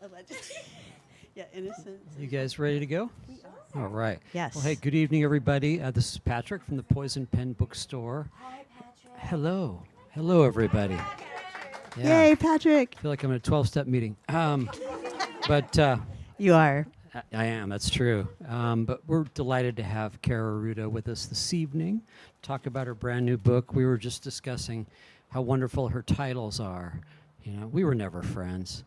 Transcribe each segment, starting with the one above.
Allegedly. Yeah, innocent. You guys ready to go? All right. Yes. Well, hey, good evening, everybody. This is Patrick from the Poison Pen Bookstore. Hi, Patrick. Hello. Hello, everybody. Yay, Patrick. I feel like I'm in a 12-step meeting. But You are. I am, that's true. But we're delighted to have Kaira Rouda with us this evening, talk about her brand new book. We were just discussing how wonderful her titles are. You know, we were never friends.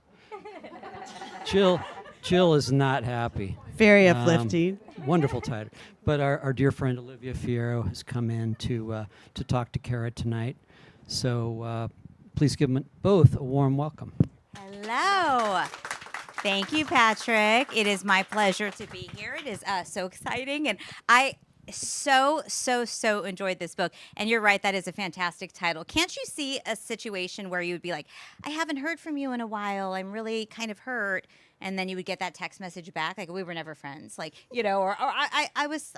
Jill is not happy. Very uplifting. Wonderful title. But our dear friend Olivia Fierro has come in to talk to Kaira tonight. So please give them both a warm welcome. Hello. Thank you, Patrick. It is my pleasure to be here. It is so exciting. And I so enjoyed this book. And you're right, that is a fantastic title. Can't you see a situation where you would be like, I haven't heard from you in a while. I'm really kind of hurt. And then you would get that text message back, like, we were never friends. Like, you know, or I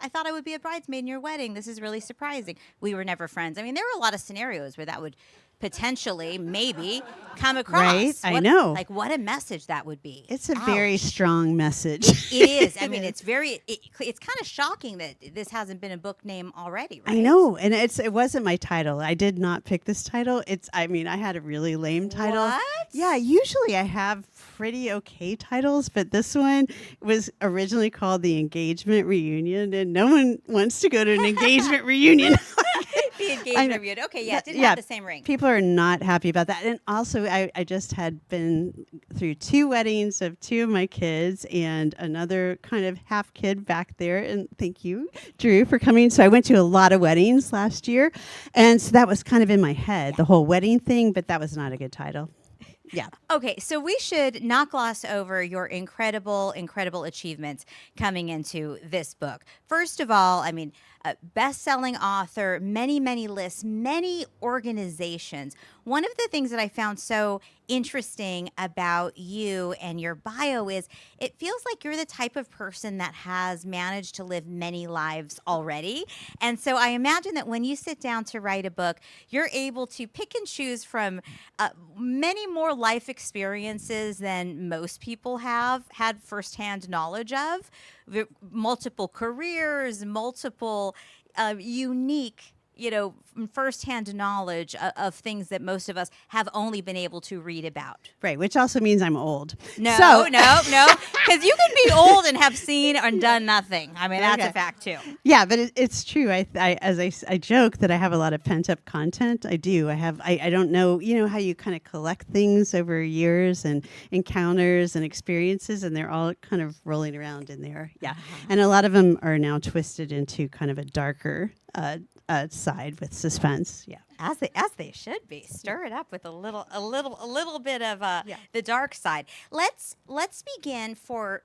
thought I would be a bridesmaid in your wedding. This is really surprising. We were never friends. I mean, there were a lot of scenarios where that would potentially, maybe, come across. Right, I know. Like, what a message that would be. It's a very strong message. It is. I mean, it's kind of shocking that this hasn't been a book name already, right? I know, and it wasn't my title. I did not pick this title. I had a really lame title. What? Yeah, usually I have pretty okay titles, but this one was originally called The Engagement Reunion, and no one wants to go to an engagement reunion. The engagement reunion. Okay, yeah, it didn't have the same ring. People are not happy about that. And also, I just had been through 2 weddings of 2 of my kids and another kind of half kid back there. And thank you, Drew, for coming. So I went to a lot of weddings last year. And so that was kind of in my head, the whole wedding thing, but that was not a good title. Yeah. Okay, so we should not gloss over your incredible achievements coming into this book. First of all, I mean, a best-selling author, many lists, many organizations. One of the things that I found so interesting about you and your bio is it feels like you're the type of person that has managed to live many lives already. And so I imagine that when you sit down to write a book, you're able to pick and choose from many more life experiences than most people have had firsthand knowledge of. Multiple careers, multiple unique, firsthand knowledge of things that most of us have only been able to read about. Right, which also means I'm old. No, because you can be old and have seen and done nothing. I mean, that's a fact too. Yeah, but it's true. I joke that I have a lot of pent up content. I do. I don't know, how you kind of collect things over years and encounters and experiences, and they're all kind of rolling around in there. Yeah, and a lot of them are now twisted into kind of a darker side with suspense. Yeah, as they should be. Stir it up with a little bit of the dark side. Let's begin for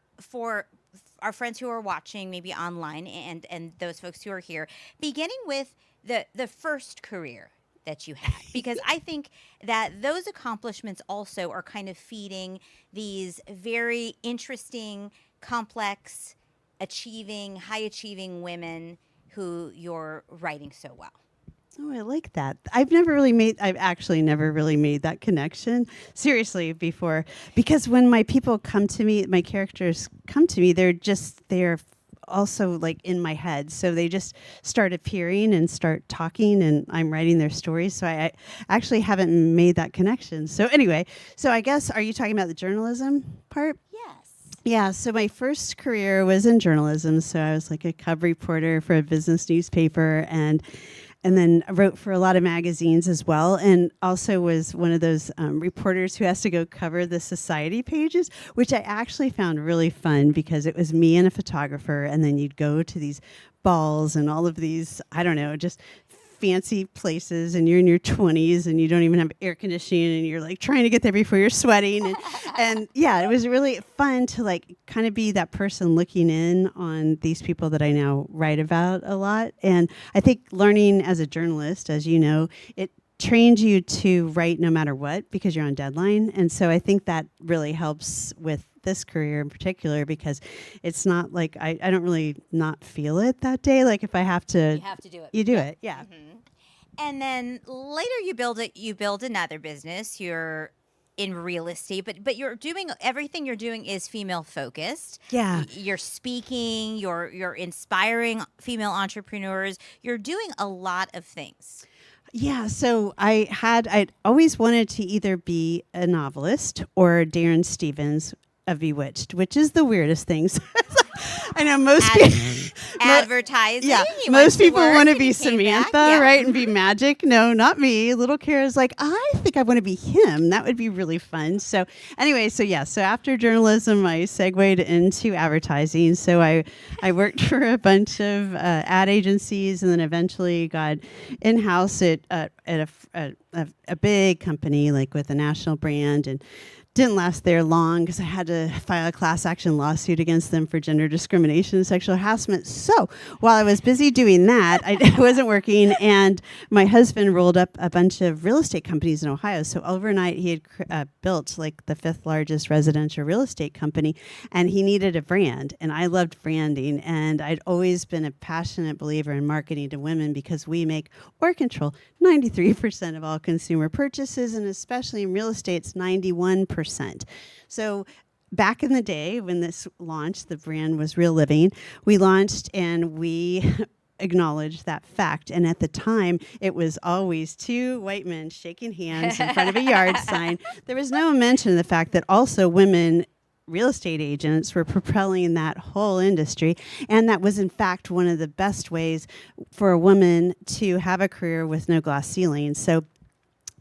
our friends who are watching, maybe online, and those folks who are here, beginning with the first career that you had, because I think that those accomplishments also are kind of feeding these very interesting, complex, high achieving women who you're writing so well. Oh, I like that. I've actually never really made that connection seriously before, because when my people come to me, my characters come to me, they're also like in my head. So they just start appearing and start talking, and I'm writing their stories. So I actually haven't made that connection. So anyway, I guess, are you talking about the journalism part? Yes. Yeah, so my first career was in journalism. So I was like a cub reporter for a business newspaper, and then I wrote for a lot of magazines as well, and also was one of those reporters who has to go cover the society pages, which I actually found really fun because it was me and a photographer, and then you'd go to these balls and all of these, I don't know, just fancy places, and you're in your 20s and you don't even have air conditioning, and you're like trying to get there before you're sweating, and yeah, it was really fun to like kind of be that person looking in on these people that I now write about a lot. And I think learning as a journalist, as you know, it trains you to write no matter what, because you're on deadline. And so I think that really helps with this career in particular, because it's not like I don't really not feel it that day. Like if I have to, you have to do it. You do it, yeah. Mm-hmm. And then later you build another business. You're in real estate, but you're doing everything you're doing is female focused. Yeah. You're speaking, you're inspiring female entrepreneurs. You're doing a lot of things. Yeah, so I'd always wanted to either be a novelist or Darren Stevens of Bewitched, which is the weirdest things. I know most people. Advertising. Yeah, He most went people work want to and be he came Samantha, back. Yeah. right, and be magic. No, not me. Little Kara's like, I think I want to be him. That would be really fun. So anyway, so after journalism, I segued into advertising. So I worked for a bunch of ad agencies, and then eventually got in-house at a big company, like with a national brand, and didn't last there long because I had to file a class action lawsuit against them for gender discrimination and sexual harassment. So while I was busy doing that, I wasn't working, and my husband rolled up a bunch of real estate companies in Ohio. So overnight, he had built like the 5th largest residential real estate company, and he needed a brand. And I loved branding, and I'd always been a passionate believer in marketing to women because we make or control 93% of all consumer purchases, and especially in real estate, it's 91%. So back in the day when this launched, the brand was Real Living. We launched and we acknowledged that fact. And at the time, it was always 2 white men shaking hands in front of a yard sign. There was no mention of the fact that also women real estate agents were propelling that whole industry. And that was, in fact, one of the best ways for a woman to have a career with no glass ceilings. So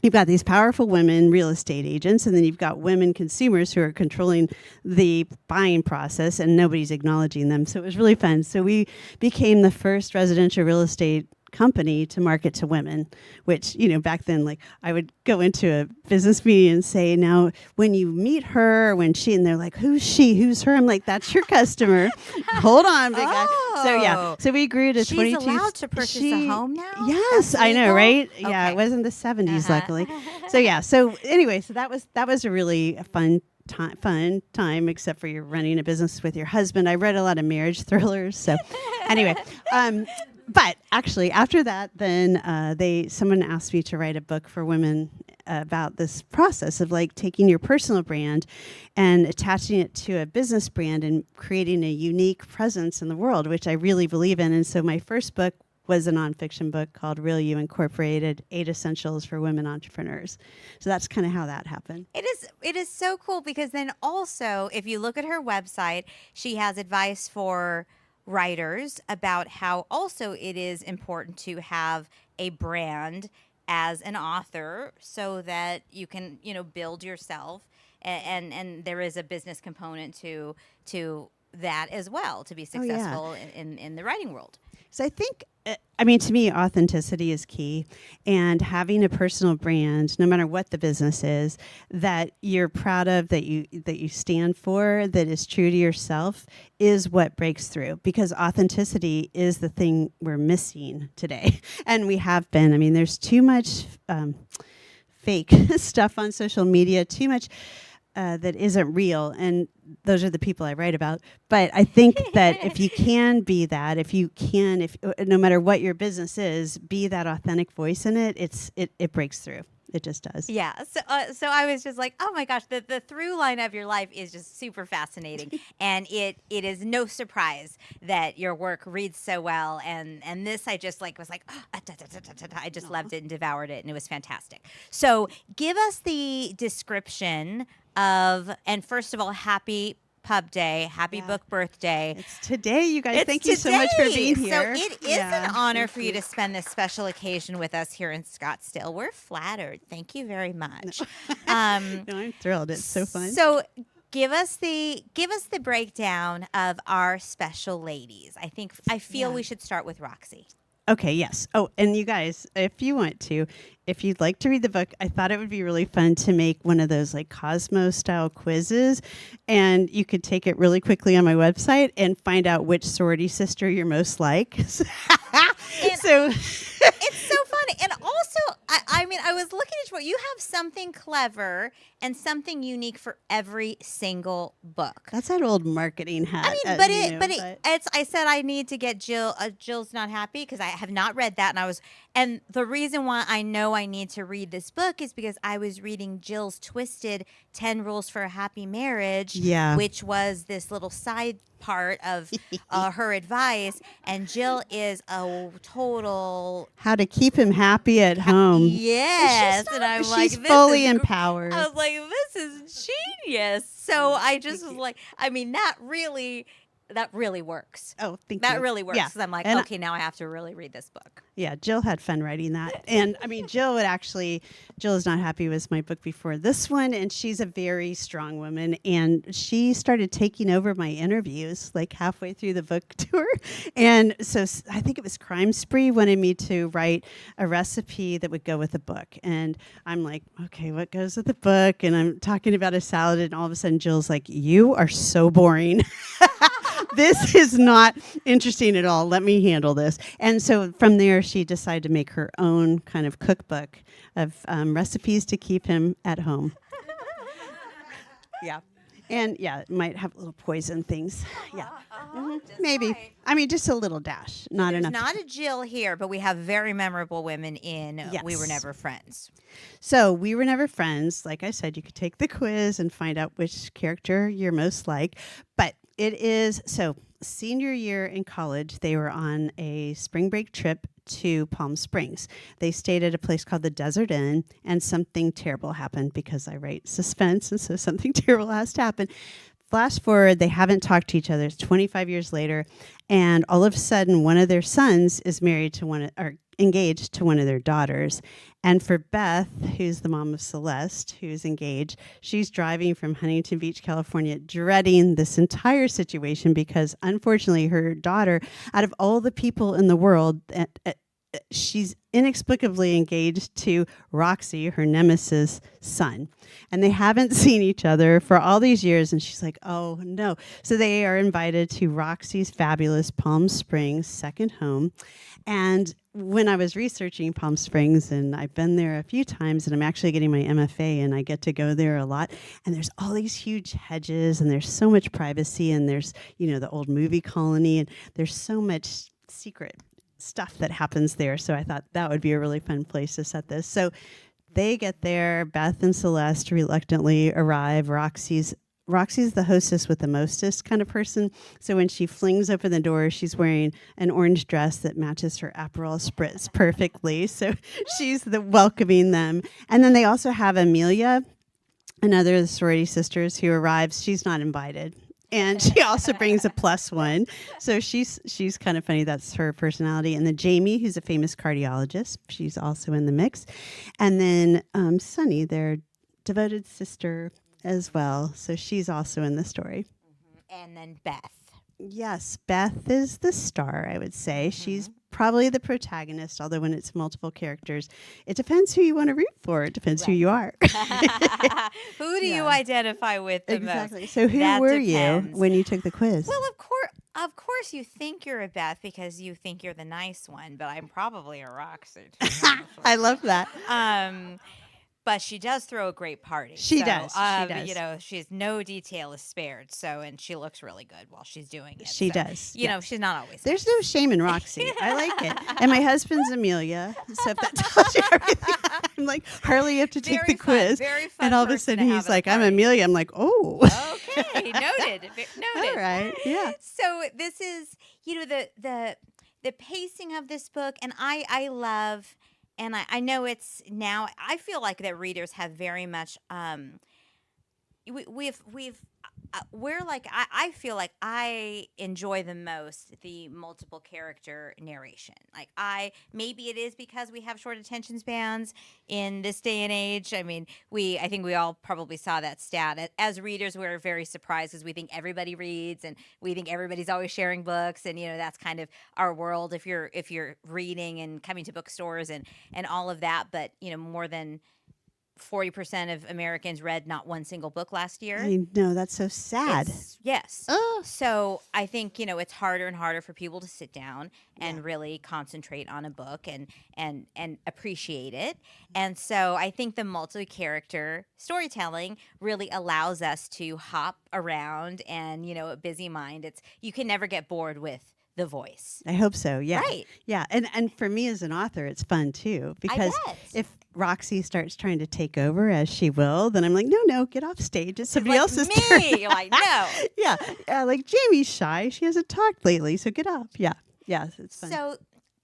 you've got these powerful women real estate agents, and then you've got women consumers who are controlling the buying process, and nobody's acknowledging them. So it was really fun. So we became the first residential real estate company to market to women, which, back then, like, I would go into a business meeting and say, now, when you meet her, or when and they're like, who's she? Who's her? I'm like, that's your customer. Hold on, big guy. So we grew to 22. She's allowed to purchase a home now? Yes, That's I know, legal? right? Yeah, Okay. it wasn't the 70s, luckily. So anyway, so that was a really fun time, except for you're running a business with your husband. I read a lot of marriage thrillers. So anyway, but actually after that, then someone asked me to write a book for women about this process of like taking your personal brand and attaching it to a business brand and creating a unique presence in the world, which I really believe in. And so my first book was a nonfiction book called Real You Incorporated, 8 Essentials for Women Entrepreneurs. So that's kind of how that happened. It is so cool because then also, if you look at her website, she has advice for writers about how also it is important to have a brand as an author so that you can, build yourself. And there is a business component to that as well to be successful in the writing world. So I think, to me, authenticity is key, and having a personal brand, no matter what the business is, that you're proud of, that you stand for, that is true to yourself, is what breaks through. Because authenticity is the thing we're missing today, and we have been. There's too much fake stuff on social media, too much that isn't real, and those are the people I write about. But I think that if you can be that, if no matter what your business is, be that authentic voice in it, it breaks through. It just does. Yeah. So I was just like, oh my gosh, the through line of your life is just super fascinating. And it is no surprise that your work reads so well. And this, I just was like, I just loved it and devoured it. And it was fantastic. So give us the description of, and first of all, happy Pub Day, happy book birthday. It's today, you guys. Thank you so much for being here. So it is an honor for you to spend this special occasion with us here in Scottsdale. We're flattered. Thank you very much. No, I'm thrilled. It's so fun. So give us the breakdown of our special ladies. I feel we should start with Roxy. Okay, yes. Oh, and you guys, if you'd like to read the book, I thought it would be really fun to make one of those like Cosmo-style quizzes, and you could take it really quickly on my website and find out which sorority sister you're most like. So It's so funny. And also, I mean, I was looking at you. You have something clever and something unique for every single book. That's that old marketing hat. I mean, it's. I said I need to get Jill. Jill's not happy because I have not read that, and the reason why I know I need to read this book is because I was reading Jill's twisted 10 Rules for a Happy Marriage, which was this little side part of her advice, and Jill is a total how to keep him happy at home. Yes, and I'm like, she's fully empowered. I was like, this is genius. So I just was like, I mean, that really works. Oh, thank you. That really works. Yeah. Because I'm like, And okay, now I have to really read this book. Yeah, Jill had fun writing that. And I mean, Jill is not happy with my book before this one. And she's a very strong woman. And she started taking over my interviews like halfway through the book tour. And so I think it was Crime Spree wanted me to write a recipe that would go with the book. And I'm like, okay, what goes with the book? And I'm talking about a salad. And all of a sudden, Jill's like, you are so boring. This is not interesting at all. Let me handle this. And so from there, she decided to make her own kind of cookbook of recipes to keep him at home. Yeah. And yeah, it might have little poison things. Yeah. Maybe. Right. I mean, just a little dash, not There's enough. not a Jill here, but we have very memorable women in We Were Yes. Never Friends. So We Were Never Friends. Like I said, you could take the quiz and find out which character you're most like. But it is, so senior year in college, they were on a spring break trip to Palm Springs. They stayed at a place called the Desert Inn, and something terrible happened because I write suspense, and so something terrible has to happen. Flash forward, they haven't talked to each other. It's 25 years later, and all of a sudden, one of their sons is married to or engaged to one of their daughters. And for Beth, who's the mom of Celeste, who's engaged, she's driving from Huntington Beach, California, dreading this entire situation because, unfortunately, her daughter, out of all the people in the world, she's inexplicably engaged to Roxy, her nemesis son. And they haven't seen each other for all these years. And she's like, oh, no. So they are invited to Roxy's fabulous Palm Springs second home. And when I was researching Palm Springs, and I've been there a few times, and I'm actually getting my MFA, and I get to go there a lot, and there's all these huge hedges, and there's so much privacy, and there's, the old movie colony, and there's so much secret stuff that happens there. So I thought that would be a really fun place to set this. So they get there. Beth and Celeste reluctantly arrive. Roxy's the hostess with the mostest kind of person. So when she flings open the door, she's wearing an orange dress that matches her Aperol spritz perfectly. So she's welcoming them. And then they also have Amelia, another of the sorority sisters who arrives. She's not invited. And she also brings a +1. So she's kind of funny. That's her personality. And then Jamie, who's a famous cardiologist. She's also in the mix. And then Sunny, their devoted sister as well. So she's also in the story. And then Beth. Yes, Beth is the star, I would say. She's probably the protagonist, although when it's multiple characters, it depends who you want to root for. It depends who you are. Who do you identify with the Exactly. most? So who That were depends. you when you took the quiz? Well, of course you think you're a Beth because you think you're the nice one, but I'm probably a Roxy. I love that. But she does throw a great party. She So, does. She does. She's no detail is spared. So, and she looks really good while she's doing it. She So, does. You know, she's not always. There's no shame in Roxy. I like it. And my husband's Amelia. So if that tells you everything, I'm like, Harley, you have to take Very the fun, quiz. very fun And all of a person sudden to he's have at a like, I'm party. Amelia. I'm like, oh. Okay, noted. Noted. All right. Yeah. So this is, the pacing of this book, and I love, and I know it's now. I feel like that readers have very much. I feel like I enjoy the most the multiple character narration. Maybe it is because we have short attention spans in this day and age. I mean, I think we all probably saw that stat. As readers, we're very surprised because we think everybody reads and we think everybody's always sharing books, and that's kind of our world if you're reading and coming to bookstores and all of that. But more than 40% of Americans read not one single book last year. I know, that's so sad. Yes. Oh. So I think, it's harder and harder for people to sit down and really concentrate on a book and appreciate it. And so I think the multi-character storytelling really allows us to hop around and, a busy mind. You can never get bored with the voice. I hope so. Yeah. Right. Yeah. And for me as an author, it's fun too, because bet. if Roxy starts trying to take over, as she will, then I'm like, no, get off stage. It's somebody else's turn. You're like, no. Yeah. Like Jamie's shy. She hasn't talked lately. So get up. Yeah. Yeah. It's fun. So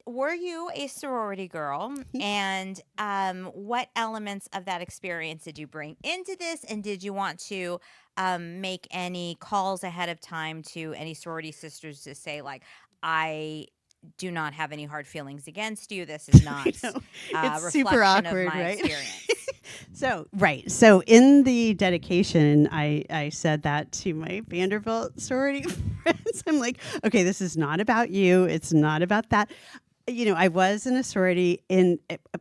were you a sorority girl? And what elements of that experience did you bring into this? And did you want to make any calls ahead of time to any sorority sisters to say, like, I do not have any hard feelings against you. This is not It's reflection super awkward, of my right? experience. So in the dedication, I said that to my Vanderbilt sorority friends. I'm like, okay, this is not about you. It's not about that. I was in a sorority, and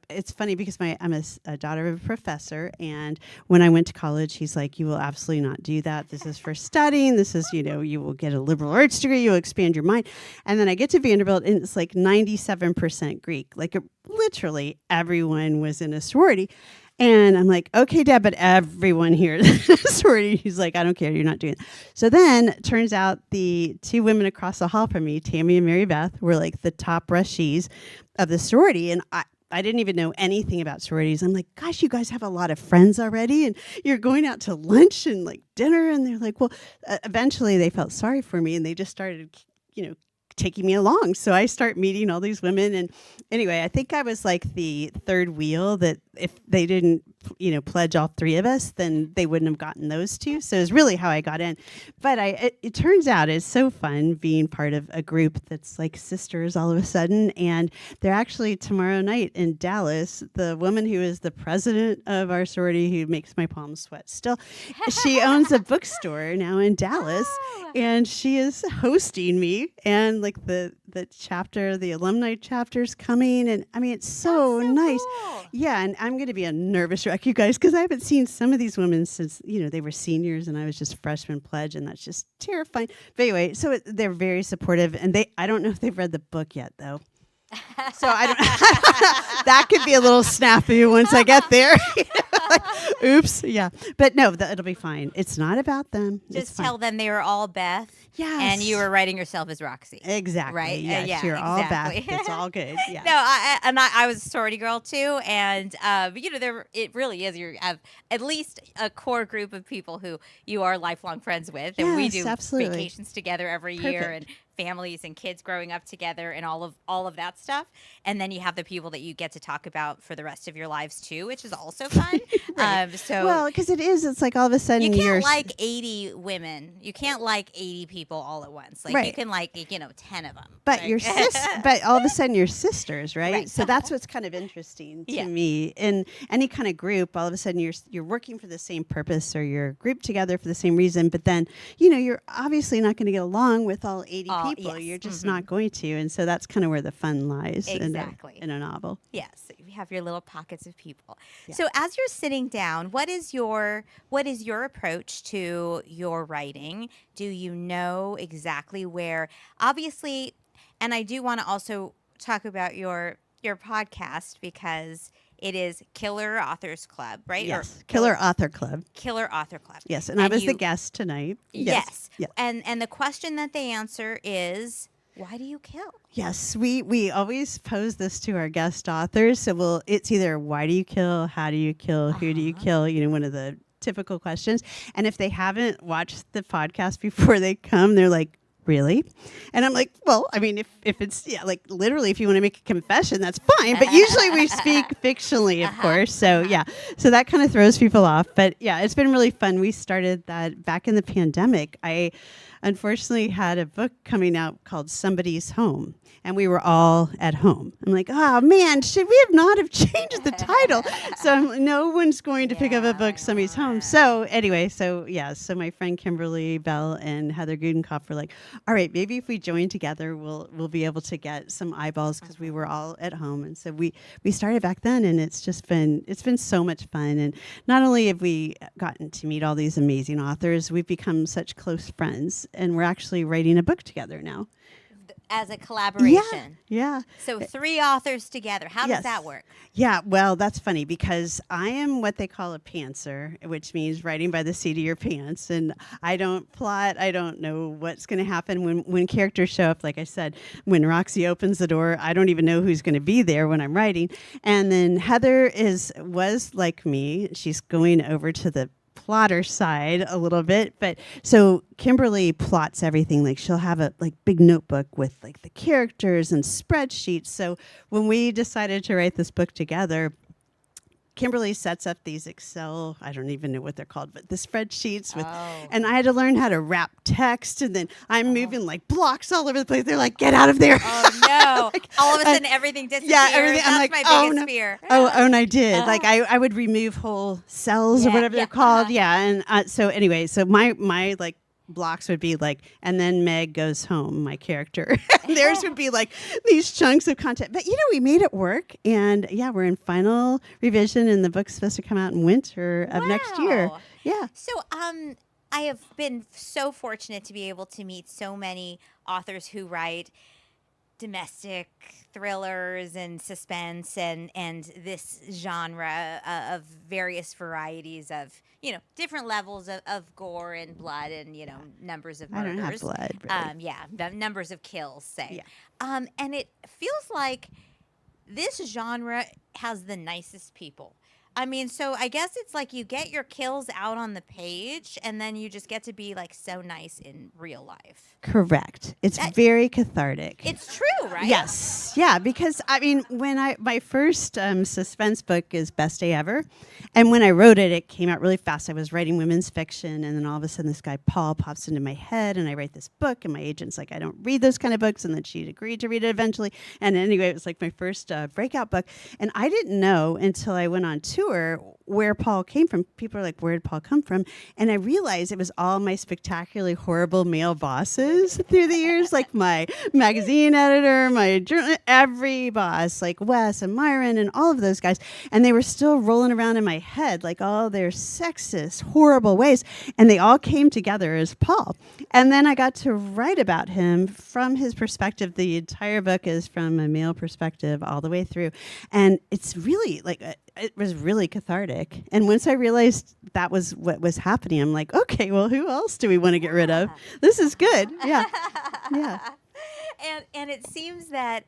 it's funny because I'm a daughter of a professor, and when I went to college, he's like, you will absolutely not do that. This is for studying. This is, you will get a liberal arts degree. You will expand your mind. And then I get to Vanderbilt, and it's like 97% Greek. Like literally everyone was in a sorority. And I'm like, okay, Dad, but everyone here is in a sorority. He's like, I don't care. You're not doing it. So then turns out the two women across the hall from me, Tammy and Mary Beth, were like the top rushies of the sorority. And I didn't even know anything about sororities. I'm like, gosh, you guys have a lot of friends already, and you're going out to lunch and like dinner. And they're like, well, eventually they felt sorry for me, and they just started, taking me along. So I start meeting all these women. And anyway, I think I was like the third wheel that if they didn't, pledge all three of us, then they wouldn't have gotten those two. So it's really how I got in. But it turns out it's so fun being part of a group that's like sisters all of a sudden. And they're actually tomorrow night in Dallas, the woman who is the president of our sorority, who makes my palms sweat still, she owns a bookstore now in Dallas. Oh. And she is hosting me, and like the chapter, the alumni chapter's coming, and I mean, it's so nice. Cool. Yeah, and I'm going to be a nervous wreck, you guys, because I haven't seen some of these women since, they were seniors and I was just freshman pledge, and that's just terrifying. But anyway, so they're very supportive, and I don't know if they've read the book yet, though. So I don't. That could be a little snafu once I get there. Like, oops. Yeah. But no, it'll be fine. It's not about them. Just tell them they were all Beth. Yes. And you were writing yourself as Roxy. Exactly. Right? Yes, Yeah, you're exactly. all Beth. It's all good. Yeah. No, I was a sorority girl too, and it really is. You have at least a core group of people who you are lifelong friends with, and we Yes, do absolutely. vacations together every year, and families and kids growing up together, and all of that stuff. And then you have the people that you get to talk about for the rest of your lives too, which is also fun. Well, because it's like all of a sudden you can't you're like 80 women. You can't like 80 people all at once. Like you can like 10 of them. But Like- but all of a sudden you're sisters, right? Right. So that's what's kind of interesting to me. In any kind of group, all of a sudden you're working for the same purpose, or you're grouped together for the same reason. But then you're obviously not going to get along with all 80 people. Yes. You're just not going to, and so that's kind of where the fun lies. Exactly. In a novel. Yes, you have your little pockets of people. Yeah. So as you're sitting down, what is your approach to your writing? Do you know exactly where? Obviously, and I do want to also talk about your podcast, because it is Killer Authors Club, right? Yes, Killer Author Club. Killer Author Club. Yes, and I was the guest tonight. Yes. Yes. And the question that they answer is, why do you kill? Yes, we always pose this to our guest authors. So it's either why do you kill, how do you kill, who do you kill? One of the typical questions. And if they haven't watched the podcast before they come, they're like, really? And I'm like, well, I mean, if it's like literally, if you want to make a confession, that's fine. But usually we speak fictionally, of course. So so that kind of throws people off. But yeah, it's been really fun. We started that back in the pandemic. I unfortunately had a book coming out called Somebody's Home, and we were all at home. I'm like, oh man, should we not have changed the title? So no one's going to pick up a book, Somebody's Home. So anyway, so my friend Kimberly Bell and Heather Gudenkoff were like, all right, maybe if we join together, we'll be able to get some eyeballs because we were all at home. And so we started back then, and it's been so much fun. And not only have we gotten to meet all these amazing authors, we've become such close friends, and we're actually writing a book together now. As a collaboration. Yeah. So 3 authors together. How does that work? Yeah, well, that's funny because I am what they call a pantser, which means writing by the seat of your pants. And I don't plot. I don't know what's going to happen when characters show up. Like I said, when Roxy opens the door, I don't even know who's going to be there when I'm writing. And then Heather was like me. She's going over to the plotter side a little bit, but so Kimberly plots everything. Like she'll have a big notebook with like the characters and spreadsheets. So when we decided to write this book together, Kimberly sets up these Excel, I don't even know what they're called, but the spreadsheets with, and I had to learn how to wrap text, and then I'm moving like blocks all over the place. They're like, get out of there. Oh no. All of a sudden everything disappears. Yeah, everything. That's I'm like, my oh, biggest no. fear. Oh, and I did. Like I would remove whole cells or whatever they're called. Yeah. And so anyway, so my like blocks would be like, and then Meg goes home, my character. And theirs would be like these chunks of content. But we made it work. And yeah, we're in final revision, and the book's supposed to come out in winter of next year. Yeah. So I have been so fortunate to be able to meet so many authors who write domestic thrillers and suspense and this genre of various varieties of different levels of gore and blood and numbers of murders. I don't have blood. Really. The numbers of kills, say. Yeah. And it feels like this genre has the nicest people. I mean, so I guess it's like you get your kills out on the page, and then you just get to be like so nice in real life. Correct. It's very cathartic. It's true, right? Yes. Yeah, because I mean, my first suspense book is Best Day Ever, and when I wrote it, it came out really fast. I was writing women's fiction, and then all of a sudden this guy Paul pops into my head, and I write this book, and my agent's like, I don't read those kind of books, and then she agreed to read it eventually. And anyway, it was like my first breakout book, and I didn't know until I went on tour where Paul came from. People are like, where did Paul come from? And I realized it was all my spectacularly horrible male bosses through the years, like my magazine editor, my journal, every boss, like Wes and Myron and all of those guys. And they were still rolling around in my head, like all their sexist, horrible ways. And they all came together as Paul. And then I got to write about him from his perspective. The entire book is from a male perspective all the way through. And it's really like, it was really cathartic. And once I realized that was what was happening, I'm like, okay, well, who else do we want to get rid of? This is good. Yeah. Yeah. And it seems that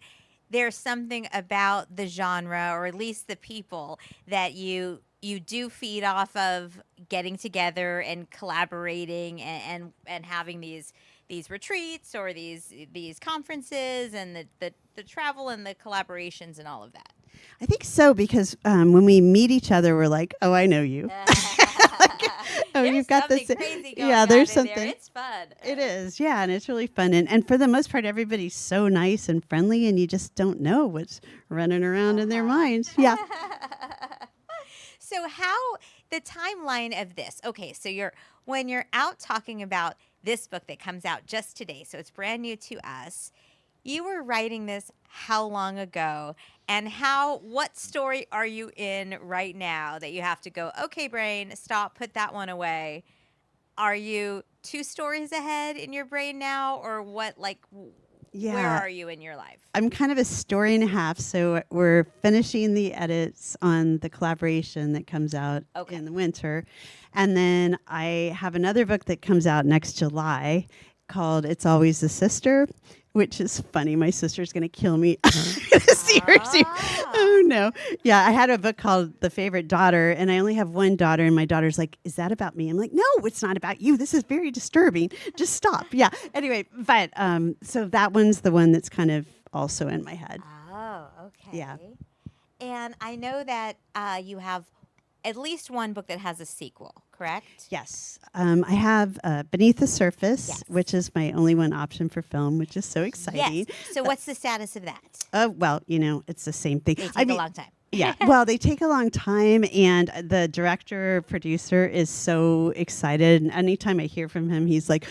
there's something about the genre, or at least the people, that you do feed off of getting together and collaborating and having these retreats or these conferences and the travel and the collaborations and all of that. I think so, because when we meet each other, we're like, oh, I know you. You've got this. Crazy going yeah, there's on in something. there. It's fun. It is, yeah, and it's really fun. And for the most part, everybody's so nice and friendly, and you just don't know what's running around in their minds. Yeah. So how the timeline of this? Okay, so when you're out talking about this book that comes out just today, so it's brand new to us. You were writing this how long ago, and what story are you in right now that you have to go, okay, brain, stop, put that one away? Are you 2 stories ahead in your brain now, or what, where are you in your life? I'm kind of a story and a half, so we're finishing the edits on the collaboration that comes out in the winter. And then I have another book that comes out next July called It's Always the Sister, which is funny. My sister's going to kill me. Seriously. Oh, no. Yeah, I had a book called The Favorite Daughter, and I only have one daughter, and my daughter's like, is that about me? I'm like, no, it's not about you. This is very disturbing. Just stop. Yeah. Anyway, but so that one's the one that's kind of also in my head. Oh, okay. Yeah. And I know that you have at least one book that has a sequel, correct? Yes. I have Beneath the Surface, which is my only one option for film, which is so exciting. Yes. So what's the status of that? Well, it's the same thing. They take a long time. Yeah. Well, they take a long time, and the director producer is so excited. And anytime I hear from him, he's like,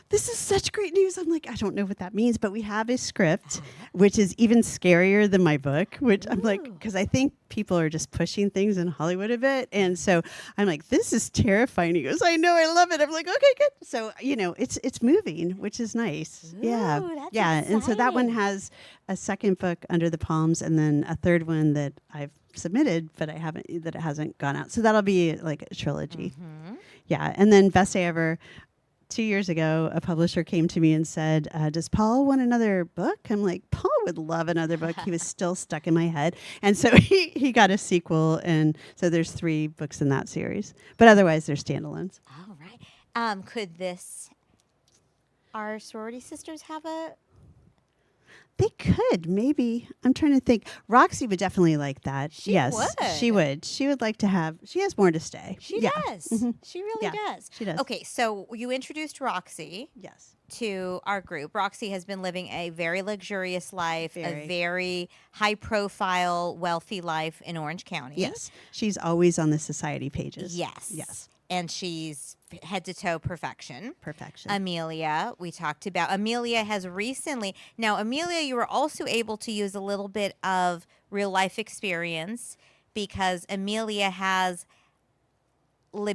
this is such great news. I'm like, I don't know what that means, but we have a script, which is even scarier than my book, which I'm like, because I think people are just pushing things in Hollywood a bit. And so I'm like, this is terrifying. He goes, I know, I love it. I'm like, okay, good. So, it's moving, which is nice. Yeah. That's Yeah. And so that one exciting. has a second book under the palms and then a third one that I've submitted, but it hasn't gone out. So that'll be like a trilogy. Yeah. And then Best Day Ever. 2 years ago, a publisher came to me and said, does Paul want another book? I'm like, Paul would love another book. He was still stuck in my head. And so he got a sequel. And so there's 3 books in that series. But otherwise, they're standalones. All right. Could our sorority sisters have a? They could, maybe. I'm trying to think. Roxy would definitely like that. Yes, would. she would. She would like to have, she has more to say. She Yeah. does. Mhm. She really Yeah, does. she does. Okay, so you introduced Roxy Yes. to our group. Roxy has been living a very luxurious life, a Very. very high-profile, wealthy life in Orange County. Yes. She's always on the society pages. Yes. Yes. And she's head to toe perfection. Perfection. Amelia, we talked about. Amelia has recently. Now, Amelia, you were also able to use a little bit of real life experience because Amelia has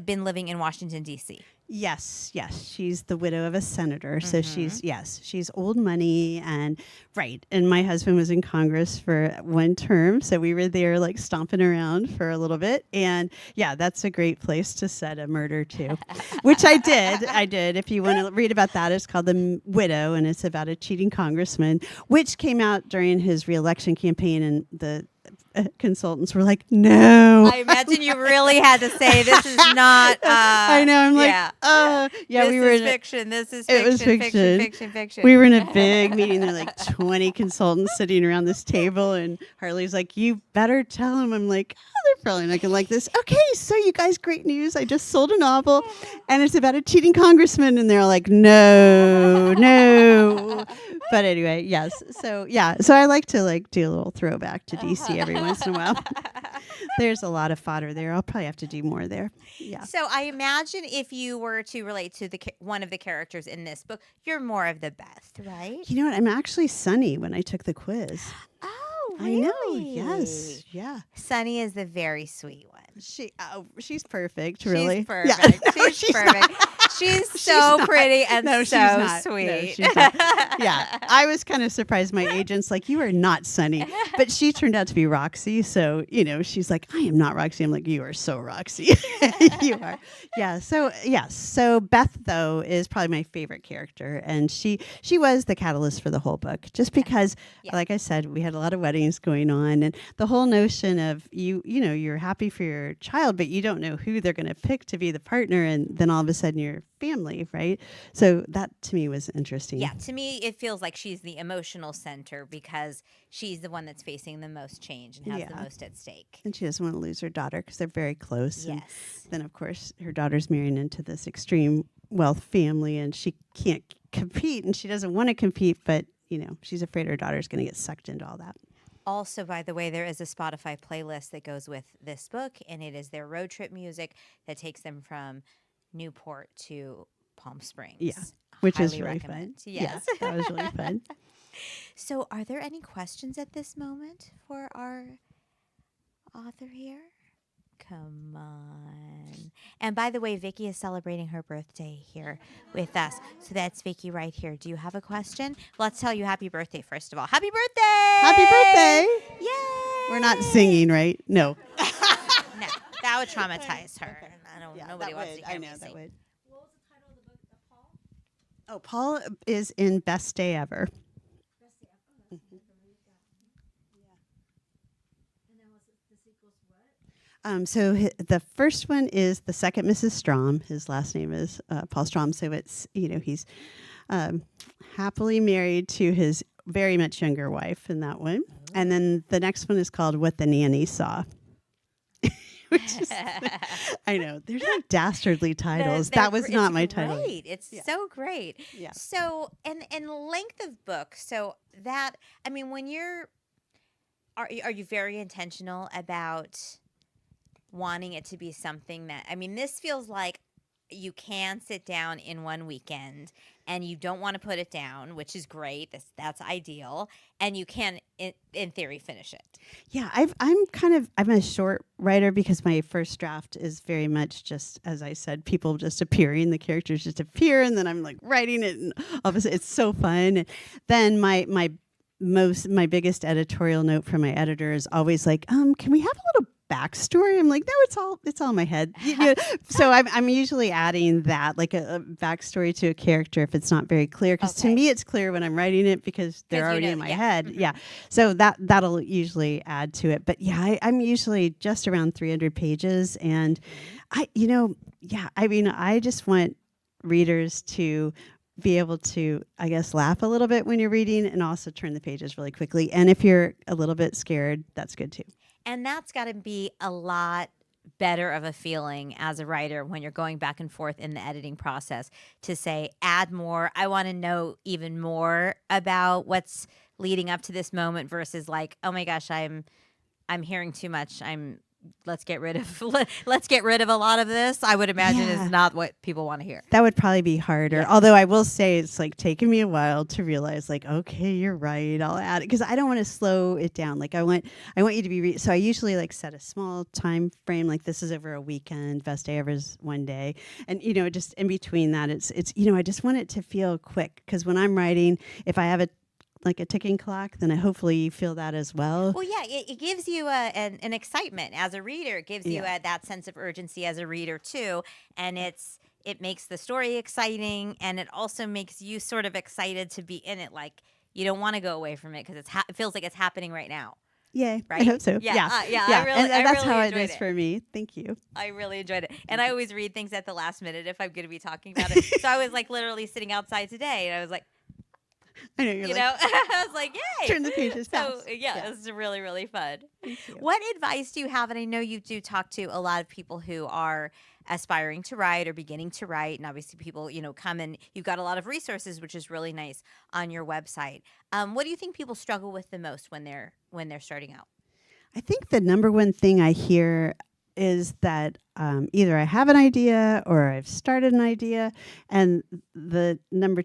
been living in Washington, D.C. Yes, yes. She's the widow of a senator. So she's old money and right. And my husband was in Congress for 1 term. So we were there like stomping around for a little bit. And yeah, that's a great place to set a murder too, which I did. I did. If you want to read about that, it's called The Widow and it's about a cheating congressman, which came out during his reelection campaign and the consultants were like, no. I imagine you really had to say this is not. I know. I'm like, yeah. This We were is in a- fiction. This is It fiction. was fiction. Fiction. We were in a big meeting. There were like 20 consultants sitting around this table, and Harley's like, "You better tell them." I'm like, "Oh, they're probably not gonna like this." Okay, so you guys, great news! I just sold a novel, and it's about a cheating congressman, and they're all like, "No, no." But anyway, yes. So yeah. So I like to like do a little throwback to DC every once in a while. There's a lot of fodder there. I'll probably have to do more there. Yeah. So I imagine if you were to relate to one of the characters in this book, you're more of the Beth, right? You know what? I'm actually Sunny when I took the quiz. Oh, I know. Yes. Yeah. Sunny is the very sweet one. She's perfect. Really. She's perfect. Yeah. She's perfect. She's so not. pretty and No, she's so not. sweet. No, she's not. Yeah. I was kind of surprised. My agent's like, "You are not Sunny," but she turned out to be Roxy. So she's like, "I am not Roxy." I'm like, "You are so Roxy." You are. Yeah. So yes. So Beth though is probably my favorite character, and she was the catalyst for the whole book, just because, like I said, we had a lot of weddings going on, and the whole notion of you're happy for your child, but you don't know who they're going to pick to be the partner, and then all of a sudden you're family, right? So that to me was interesting. Yeah, to me it feels like she's the emotional center because she's the one that's facing the most change and has the most at stake. And she doesn't want to lose her daughter because they're very close. Yes. And then, of course, her daughter's marrying into this extreme wealth family, and she can't compete, and she doesn't want to compete, but she's afraid her daughter's going to get sucked into all that. Also, by the way, there is a Spotify playlist that goes with this book, and it is their road trip music that takes them from Newport to Palm Springs. Yeah, which is Highly really recommend. fun. Yes. Yeah, that was really fun. So, are there any questions at this moment for our author here? Come on. And by the way, Vicky is celebrating her birthday here with us. So that's Vicky right here. Do you have a question? Let's tell you happy birthday, first of all. Happy birthday! Happy birthday! Yay! We're not singing, right? No. No, that would traumatize her. Okay. I don't. Yeah, Nobody that wants would. to hear I me know that sing. would. What was the title of the book of Paul? Oh, Paul is in Best Day Ever. So the first one is the second Mrs. Strom. His last name is Paul Strom. So it's, he's happily married to his very much younger wife in that one. And then the next one is called What the Nanny Saw. Which is, I know, there's like dastardly titles. That was not my title. Great. It's so great. Yeah. So, and length of book. So that, I mean, when are you very intentional about wanting it to be something that, I mean, this feels like you can sit down in one weekend and you don't want to put it down, which is great. That's ideal. And you can, in theory, finish it. Yeah, I'm a short writer because my first draft is very much just, as I said, people just appearing, the characters just appear, and then I'm like writing it, and obviously it's so fun. And then my biggest editorial note from my editor is always like, can we have a little backstory? I'm like, no, it's all in my head. So I'm usually adding that, like a backstory to a character if it's not very clear, because to me it's clear when I'm writing it because they're already in my head. Mm-hmm. Yeah, so that'll usually add to it. But yeah, I'm usually just around 300 pages, and I just want readers to be able to, I guess, laugh a little bit when you're reading, and also turn the pages really quickly. And if you're a little bit scared, that's good too. And that's got to be a lot better of a feeling as a writer when you're going back and forth in the editing process to say, add more. I want to know even more about what's leading up to this moment versus like, oh my gosh, I'm hearing too much. Let's get rid of a lot of this. I would imagine is not what people want to hear. That would probably be harder. Yeah. Although I will say it's like taken me a while to realize, like, okay, you're right, I'll add it, because I don't want to slow it down. Like I want you to be so I usually like set a small time frame, like this is over a weekend, best day ever is one day, and just in between that it's I just want it to feel quick, because when I'm writing, if I have a ticking clock, then I hopefully feel that as well. Well, yeah, it gives you an excitement as a reader. It gives you that sense of urgency as a reader too, and it makes the story exciting, and it also makes you sort of excited to be in it. Like you don't want to go away from it because it feels like it's happening right now. Yeah, right. I hope so. Yeah. That's how it is for me. Thank you. I really enjoyed it, and I always read things at the last minute if I'm going to be talking about it. So I was like literally sitting outside today, and I was like. I know I was like, yay! Turn the pages fast. So this is really, really fun. What advice do you have? And I know you do talk to a lot of people who are aspiring to write or beginning to write, and obviously people, come and you've got a lot of resources, which is really nice on your website. What do you think people struggle with the most when they're starting out? I think the number one thing I hear is that either I have an idea or I've started an idea, and the number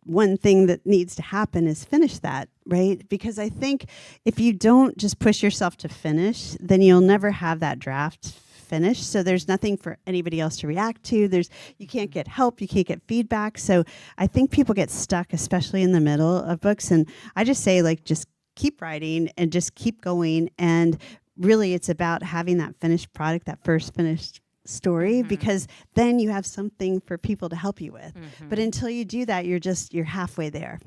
one thing that needs to happen is finish that, right? Because I think if you don't just push yourself to finish, then you'll never have that draft finished. So there's nothing for anybody else to react to. You can't get help, you can't get feedback. So I think people get stuck, especially in the middle of books. And I just say, like, just keep writing and just keep going. And really it's about having that finished product, that first finished story, because then you have something for people to help you with. But until you do that, you're halfway there.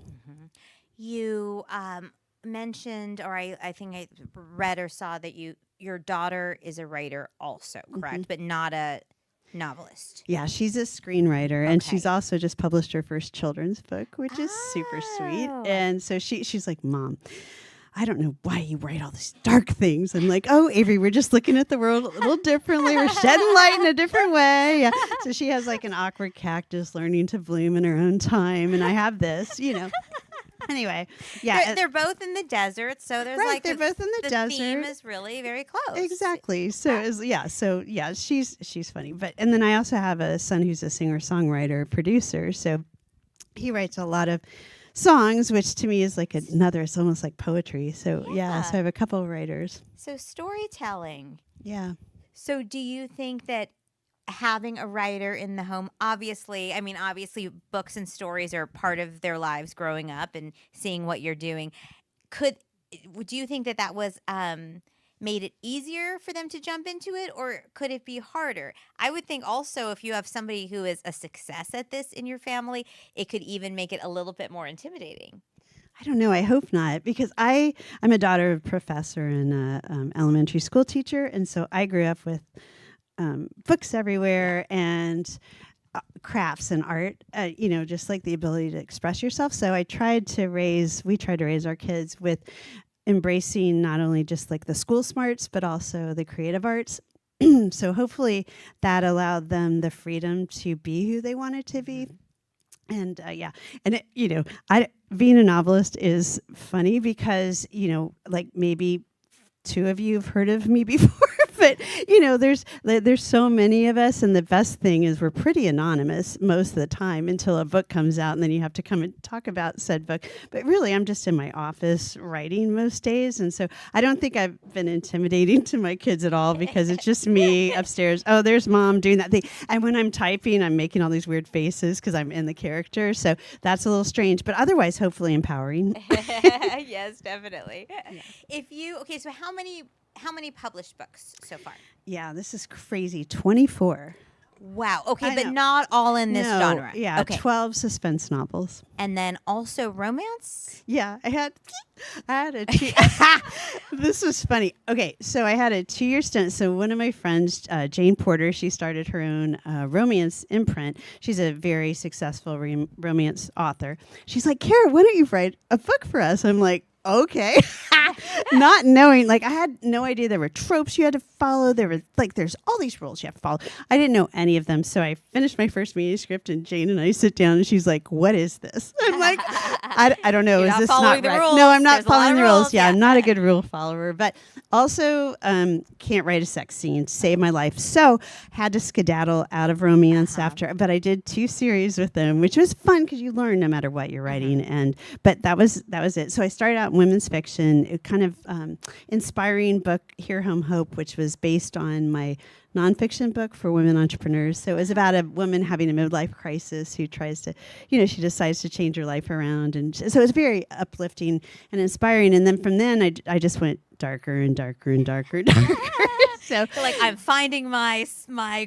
You mentioned, or I think I read or saw that your daughter is a writer also, correct? But not a novelist. Yeah, she's a screenwriter, and she's also just published her first children's book, which is super sweet. And so she's like, Mom, I don't know why you write all these dark things. I'm like, oh, Avery, we're just looking at the world a little differently. We're shedding light in a different way. Yeah. So she has like an awkward cactus learning to bloom in her own time. And I have this, Anyway, yeah. They're both in the desert. So there's they're both in the desert. The theme is really very close. Exactly. So, she's funny. And then I also have a son who's a singer-songwriter, producer. So he writes a lot of songs, which to me is like it's almost like poetry. So so I have a couple of writers. So storytelling. Yeah. So do you think that having a writer in the home, obviously books and stories are part of their lives growing up and seeing what you're doing. Do you think that was made it easier for them to jump into it, or could it be harder? I would think also if you have somebody who is a success at this in your family, it could even make it a little bit more intimidating. I don't know. I hope not, because I'm a daughter of a professor and an elementary school teacher, and so I grew up with books everywhere and crafts and art, just like the ability to express yourself. So we tried to raise our kids with embracing not only just like the school smarts, but also the creative arts. So hopefully that allowed them the freedom to be who they wanted to be. And being a novelist is funny because, like maybe two of you have heard of me before, But there's so many of us, and the best thing is we're pretty anonymous most of the time until a book comes out, and then you have to come and talk about said book. But really, I'm just in my office writing most days, and so I don't think I've been intimidating to my kids at all because it's just me upstairs. Oh, there's mom doing that thing, and when I'm typing, I'm making all these weird faces because I'm in the character. So that's a little strange, but otherwise, hopefully empowering. Yes, definitely. Yeah. So how many published books so far? Yeah, this is crazy. 24. Wow. Okay, I but know. not all in this No, genre. Yeah, Okay. 12 suspense novels. And then also romance? Yeah, I had a this was funny. Okay, so I had a 2-year stint. So one of my friends, Jane Porter, she started her own romance imprint. She's a very successful romance author. She's like, Kaira, why don't you write a book for us? I'm like, okay. Not knowing, I had no idea there were tropes you had to follow. There were there's all these rules you have to follow. I didn't know any of them. So I finished my first manuscript, and Jane and I sit down, and she's like, what is this? I'm like, I don't know. You're Is not this following not the right? rules. No, I'm not There's a lot following of the rules. rules. Yeah, Yeah. I'm not a good rule follower, but also can't write a sex scene, saved my life. So had to skedaddle out of romance after, but I did 2 series with them, which was fun because you learn no matter what you're writing. But that was it. So I started out in women's fiction, a kind of inspiring book, Here Home Hope, which was based on my nonfiction book for women entrepreneurs. So it was about a woman having a midlife crisis who tries to, she decides to change her life around. And so it was very uplifting and inspiring. And then from then, I just went darker and darker and darker and darker. So You're like, I'm finding my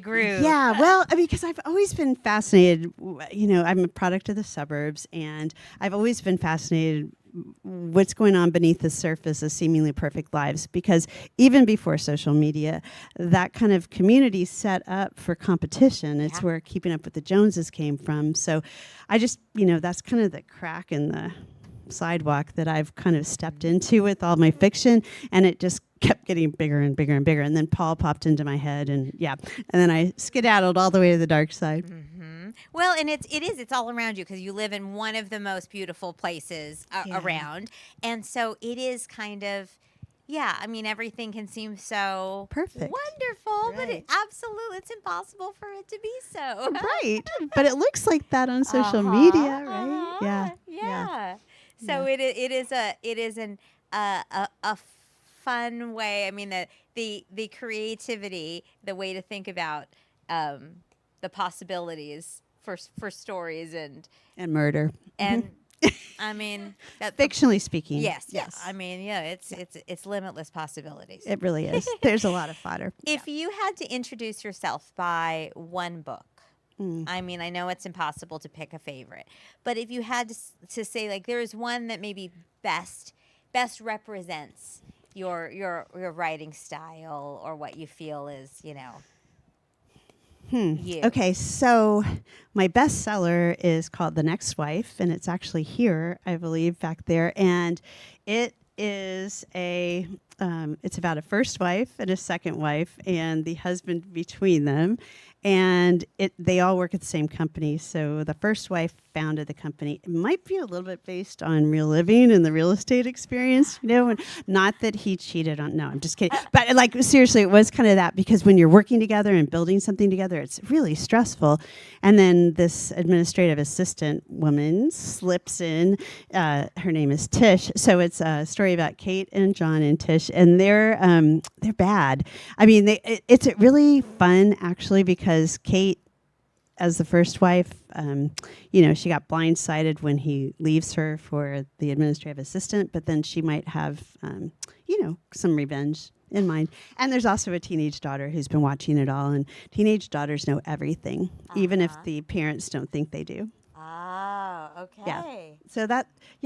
groove. yeah, well, because I've always been fascinated. I'm a product of the suburbs, and I've always been fascinated what's going on beneath the surface of seemingly perfect lives, because even before social media, that kind of community set up for competition. It's where Keeping Up with the Joneses came from. So I just, that's kind of the crack in the sidewalk that I've kind of stepped into with all my fiction, and it just kept getting bigger and bigger and bigger. And then Paul popped into my head, and then I skedaddled all the way to the dark side. Well, and it's all around you because you live in one of the most beautiful places around. And so it is kind of, everything can seem so Perfect. wonderful, but Right. it's impossible for it to be so. Right. But it looks like that on social media, right? Yeah. So it is a fun way. I mean, the creativity, the way to think about the possibilities for stories and murder. I mean, Fictionally speaking. yes. I mean, it's limitless possibilities. It really is. There's a lot of fodder. If you had to introduce yourself by one book, I mean, I know it's impossible to pick a favorite, but if you had to say, there is one that maybe best represents your writing style or what you feel is, you. Okay, so my bestseller is called The Next Wife, and it's actually here, I believe, back there. And it is it's about a first wife and a second wife and the husband between them. And they all work at the same company. So the first wife founded the company. It might be a little bit based on real living and the real estate experience, and not that he cheated on. No, I'm just kidding. But seriously, it was kind of that, because when you're working together and building something together, it's really stressful. And then this administrative assistant woman slips in. Her name is Tish. So it's a story about Kate and John and Tish, and they're bad. I mean, it's really fun actually, because Kate, as the first wife, she got blindsided when he leaves her for the administrative assistant, but then she might have, some revenge in mind. And there's also a teenage daughter who's been watching it all, and teenage daughters know everything, even if the parents don't think they do. Oh, okay. Yeah. So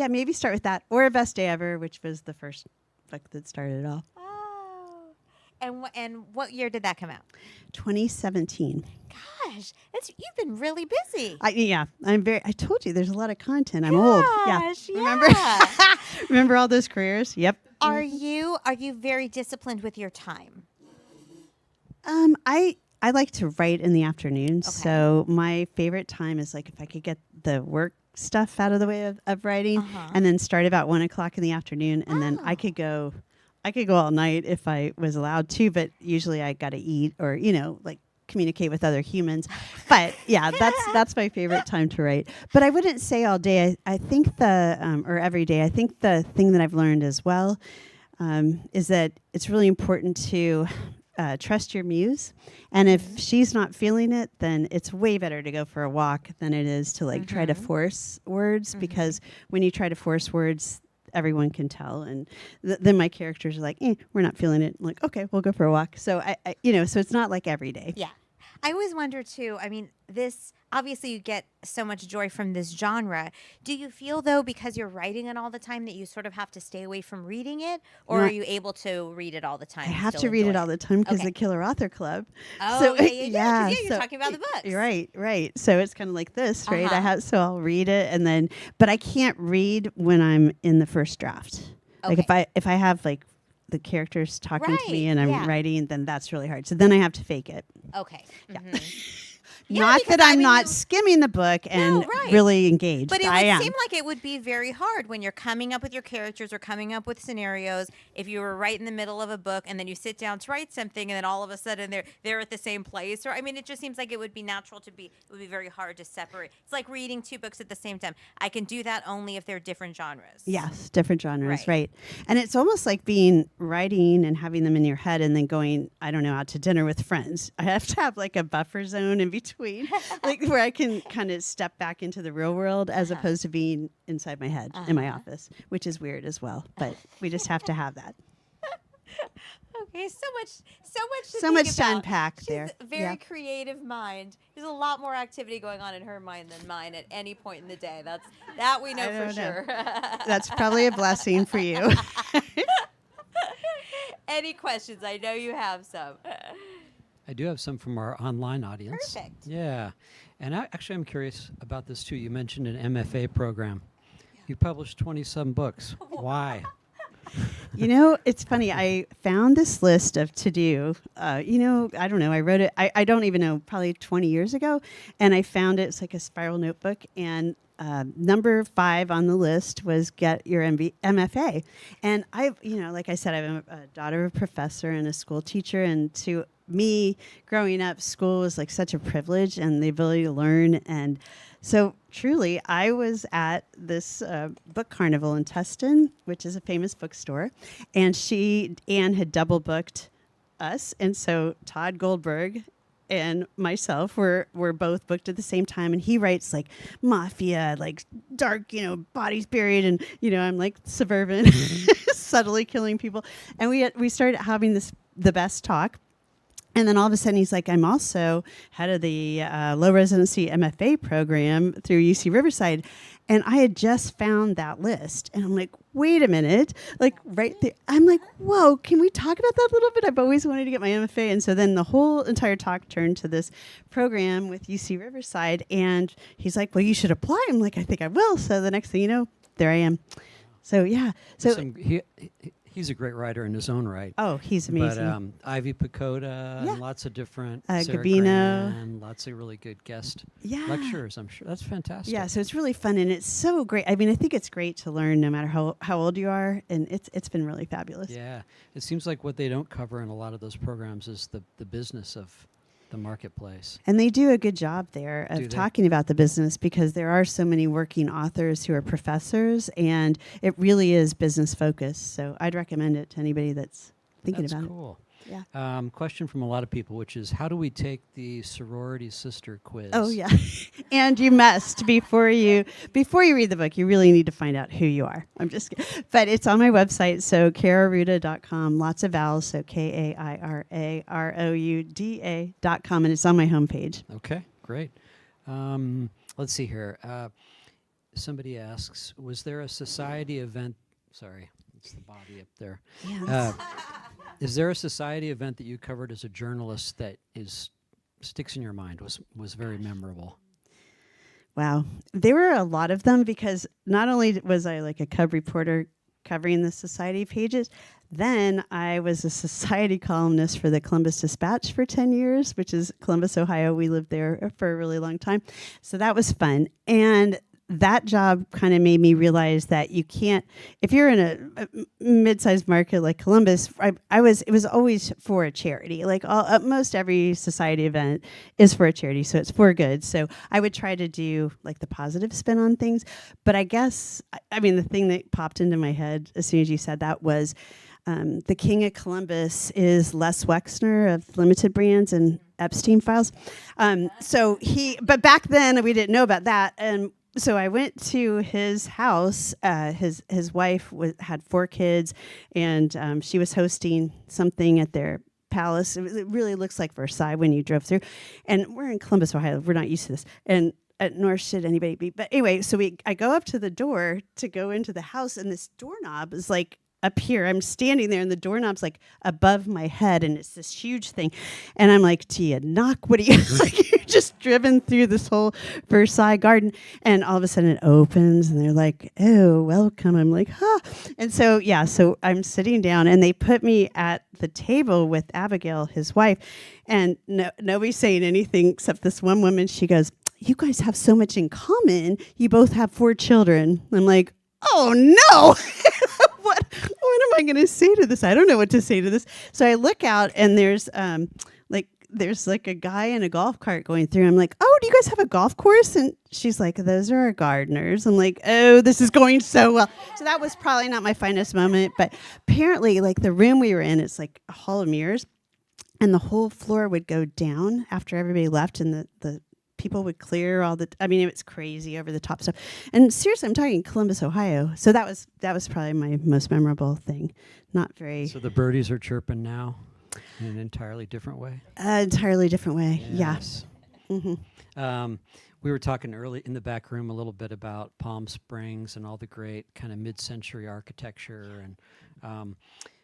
maybe start with that, or A Best Day Ever, which was the first book that started it all. Oh. And what year did that come out? 2017. Gosh, you've been really busy. I told you there's a lot of content. I'm old. Yeah. Remember? Yeah. Remember all those careers? Yep. Are you very disciplined with your time? I like to write in the afternoon. So my favorite time is if I could get the work stuff out of the way of writing, and then start about 1:00 in the afternoon, and then I could go I could go all night if I was allowed to, but usually I got to eat or, like communicate with other humans. But yeah, that's my favorite time to write. But I wouldn't say all day. I think or every day. I think the thing that I've learned as well is that it's really important to trust your muse. And if she's not feeling it, then it's way better to go for a walk than it is to like try to force words, because when you try to force words, everyone can tell. And then my characters are like, we're not feeling it. I'm like, okay, we'll go for a walk. So I so it's not like every day. Yeah. I always wonder too, I mean, this, obviously you get so much joy from this genre. Do you feel though, because you're writing it all the time, that you sort of have to stay away from reading it? Or No, are you able to read it all the time? I and have still to read enjoy it all the time because Okay. the Killer Author Club. Oh, So, yeah, 'cause you're so- talking about the books. Right. So it's kind of like this, right? Uh-huh. So I'll read it and then, but I can't read when I'm in the first draft. Like if I have like the characters talking to me Right, and I'm yeah. writing, then that's really hard. So then I have to fake it. Okay. Yeah. Yeah, Not because, that I I'm mean, not you- skimming the book and right. really engaged. But it I would am. seem like it would be very hard when you're coming up with your characters or coming up with scenarios. If you were right in the middle of a book and then you sit down to write something, and then all of a sudden they're at the same place. Or I mean, it just seems like it would be natural to be. It would be very hard to separate. It's like reading two books at the same time. I can do that only if they're different genres. Yes, different genres, Right. right. And it's almost like writing and having them in your head and then going, I don't know, out to dinner with friends. I have to have like a buffer zone in between, like where I can kind of step back into the real world as opposed to being inside my head in my office, which is weird as well. But we just have to have that. Okay, so much to So think much to about. unpack She's there. a very Yeah. creative mind. There's a lot more activity going on in her mind than mine at any point in the day. That we know I for don't know. sure. That's probably a blessing for you. Any questions? I know you have some. I do have some from our online audience. Perfect. Yeah. And actually, I'm curious about this too. You mentioned an MFA program. You published 20-some books. Why? It's funny. I found this list of to do. I don't know. I wrote it. I don't even know. Probably 20 years ago, and I found it. It's like a spiral notebook, and number 5 on the list was get your MFA. And like I said, I'm a daughter of a professor and a school teacher, and to me, growing up, school was like such a privilege and the ability to learn. And so truly, I was at this book carnival in Tustin, which is a famous bookstore, and Anne had double booked us. And so Todd Goldberg and myself were both booked at the same time, and he writes like mafia, like dark, bodies buried, and I'm like suburban, subtly killing people. And we started having the best talk. And then all of a sudden he's like, I'm also head of the low residency MFA program through UC Riverside. And I had just found that list. And I'm like, wait a minute. Like right there. I'm like, whoa, can we talk about that a little bit? I've always wanted to get my MFA. And so then the whole entire talk turned to this program with UC Riverside. And he's like, well, you should apply. I'm like, I think I will. So the next thing you know, there I am. So yeah. So He's a great writer in his own right. oh, he's amazing. But Ivy Pacoda Yeah. and lots of different Gabino. and lots of really good guest Yeah. lecturers. I'm sure that's fantastic. Yeah, so it's really fun and it's so great. I mean, I think it's great to learn no matter how old you are, and it's been really fabulous. Yeah, it seems like what they don't cover in a lot of those programs is the business of the marketplace. And they do a good job there Do of they? talking about the business because there are so many working authors who are professors, and it really is business focused. So I'd recommend it to anybody that's thinking That's about cool. Yeah. Question from a lot of people, which is, how do we take the sorority sister quiz? it. Oh yeah, and you must before you read the book, you really need to find out who you are. I'm just kidding. But it's on my website, so KairaRouda.com. Lots of vowels, so KairaRouda.com, and it's on my homepage. Okay, great. Let's see here. Somebody asks, was there a society event? Sorry, it's the body up there. Yeah. Is there a society event that you covered as a journalist that sticks in your mind, was very memorable? Wow. There were a lot of them because not only was I like a cub reporter covering the society pages, then I was a society columnist for the Columbus Dispatch for 10 years, which is Columbus, Ohio. We lived there for a really long time. So that was fun. And that job kind of made me realize that you can't, if you're in a mid-sized market like Columbus, it was always for a charity. Like most every society event is for a charity, so it's for good. So I would try to do like the positive spin on things. But I guess, I mean, the thing that popped into my head as soon as you said that was the king of Columbus is Les Wexner of Limited Brands and Epstein Files. But back then we didn't know about that. And so I went to his house. His wife had 4 kids, and she was hosting something at their palace. It really looks like Versailles when you drove through. And we're in Columbus, Ohio. We're not used to this. And nor should anybody be. But anyway, so I go up to the door to go into the house, and this doorknob is like up here. I'm standing there, and the doorknob's like above my head, and it's this huge thing. And I'm like, do you knock? What do you like? You're just driven through this whole Versailles garden, and all of a sudden it opens, and they're like, oh, welcome. I'm like, huh. And so, so I'm sitting down, and they put me at the table with Abigail, his wife, and nobody's saying anything except this one woman. She goes, you guys have so much in common. You both have 4 children. I'm like, oh, no. What am I going to say to this? I don't know what to say to this. So I look out, and there's like a guy in a golf cart going through. I'm like, oh, do you guys have a golf course? And she's like, those are our gardeners. I'm like, oh, this is going so well. So that was probably not my finest moment. But apparently, like the room we were in, it's like a hall of mirrors, and the whole floor would go down after everybody left, and the people would clear all the, I mean, it was crazy over the top stuff. And seriously, I'm talking Columbus, Ohio. So that was probably my most memorable thing. Not very. So the birdies are chirping now in an entirely different way? Entirely different way, yes. Yeah. Mm-hmm. We were talking early in the back room a little bit about Palm Springs and all the great kind of mid-century architecture. And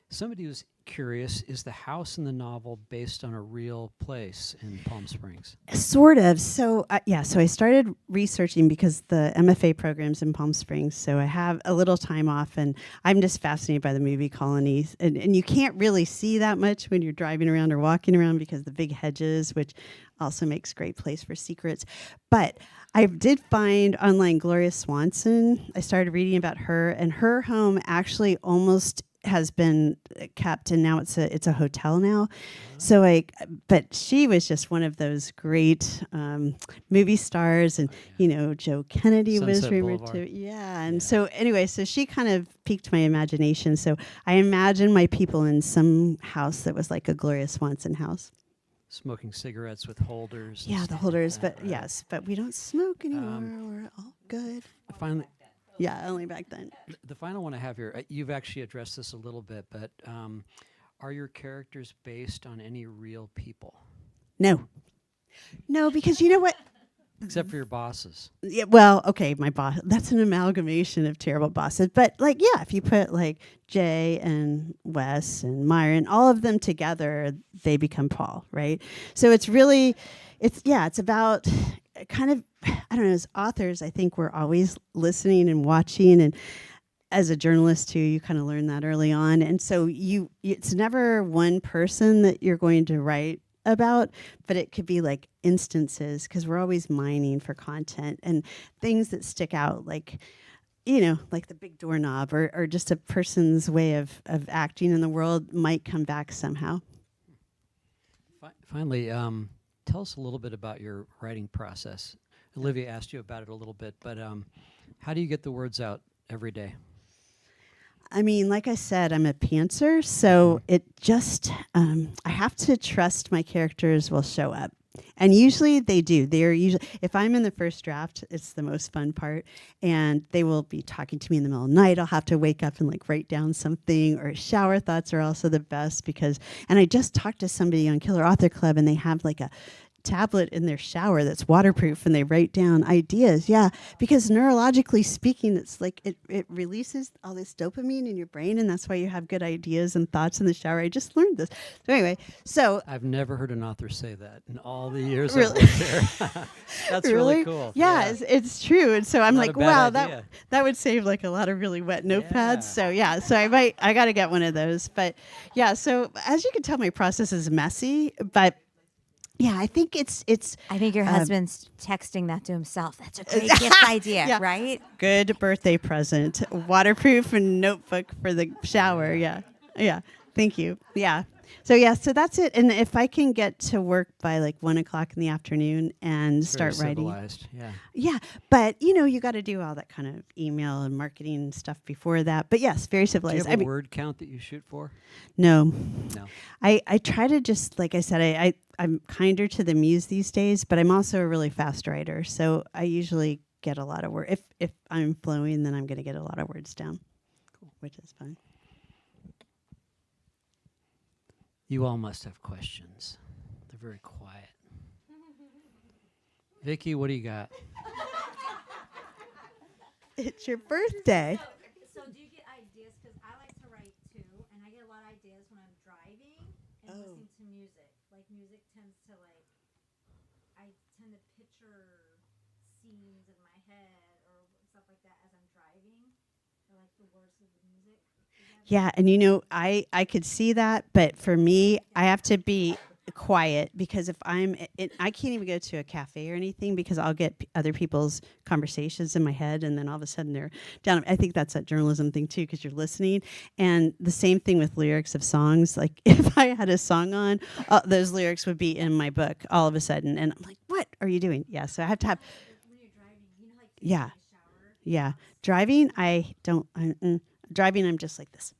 somebody was curious, is the house in the novel based on a real place in Palm Springs? Sort of. So, so I started researching because the MFA program's in Palm Springs, so I have a little time off, and I'm just fascinated by the movie colonies. And you can't really see that much when you're driving around or walking around because the big hedges, which also makes great place for secrets. But I did find online Gloria Swanson. I started reading about her, and her home actually almost has been kept, and now it's a hotel now. So but she was just one of those great movie stars, and Joe Kennedy Sunset was rumored Boulevard. to, and so anyway, so she kind of piqued my imagination. So I imagined my people in some house that was like a Gloria Swanson house. Smoking cigarettes with holders. Yeah, the holders, but right. yes, but we don't smoke anymore. We're all good. Finally, Yeah, only back then. the final one I have here, you've actually addressed this a little bit, but are your characters based on any real people? No, because you know what? Except for your bosses. Yeah, well, okay, my boss, that's an amalgamation of terrible bosses. But if you put like Jay and Wes and Myron, all of them together, they become Paul, right? So it's really, it's about kind of, I don't know, as authors, I think we're always listening and watching, and as a journalist too, you kind of learn that early on. And so it's never one person that you're going to write about, but it could be like instances, because we're always mining for content and things that stick out, like like the big doorknob or just a person's way of acting in the world might come back somehow. Finally, tell us a little bit about your writing process. Olivia asked you about it a little bit, but how do you get the words out every day? I mean, like I said, I'm a pantser, so it just, I have to trust my characters will show up. And usually they do. They're usually, if I'm in the first draft, it's the most fun part, and they will be talking to me in the middle of the night. I'll have to wake up and write down something, or shower thoughts are also the best because, and I just talked to somebody on Killer Author Club, and they have a tablet in their shower that's waterproof, and they write down ideas. Yeah, because neurologically speaking, it's it releases all this dopamine in your brain, and that's why you have good ideas and thoughts in the shower. I just learned this. So anyway, I've never heard an author say that in all the years Really? I've worked there. That's really cool. Yeah, it's true. And so I'm Not like, a bad wow, idea. that would save a lot of really wet notepads. Yeah. So I got to get one of those. But yeah, so as you can tell, my process is messy, but Yeah, I think it's I think your husband's texting that to himself. That's a great gift idea, Yeah. right? good birthday present. Waterproof and notebook for the shower. Yeah. Yeah. Thank you. Yeah. So that's it. And if I can get to work by like 1 o'clock in the afternoon and It's very start writing. civilized. Yeah. Yeah. But you got to do all that kind of email and marketing stuff before that. But yes, very Do you civilized. have a word count that you shoot for? No. No. I try to just, like I said, I'm kinder to the muse these days, but I'm also a really fast writer. So I usually get a lot of words. If I'm flowing, then I'm going to get a lot of words down, which is fun. You all must have questions. They're very quiet. Vicky, what do you got? It's your birthday. So do you get ideas? Because I like to write too, and I get a lot of ideas when I'm driving and listening to music. Like music tends to I tend to picture scenes in my head or stuff like that as I'm driving, or like the words of the music. Yeah, and I could see that, but for me, I have to be quiet because if I can't even go to a cafe or anything because I'll get other people's conversations in my head, and then all of a sudden they're down. I think that's that journalism thing too, because you're listening, and the same thing with lyrics of songs. Like if I had a song on, those lyrics would be in my book all of a sudden, and I'm like, "What are you doing?" Yeah, so I have to have. When you're driving, like Yeah, in the shower. yeah. Driving, I don't. Driving, I'm just like this.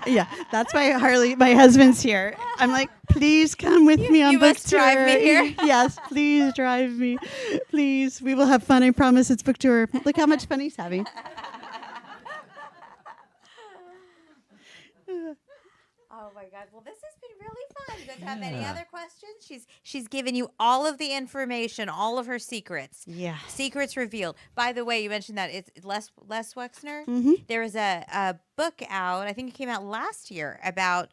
Yeah, that's why my husband's here. I'm like, please come with me on you book must drive me tour. here. Yes, please drive me. Please, we will have fun. I promise. It's book tour. Look how much fun he's having. Oh my God! Well, this has been really fun. You guys have any other questions? She's given you all of the information, all of her secrets. Yeah. Secrets revealed. By the way, you mentioned that it's Les Wexner. Mm-hmm. There is a book out. I think it came out last year about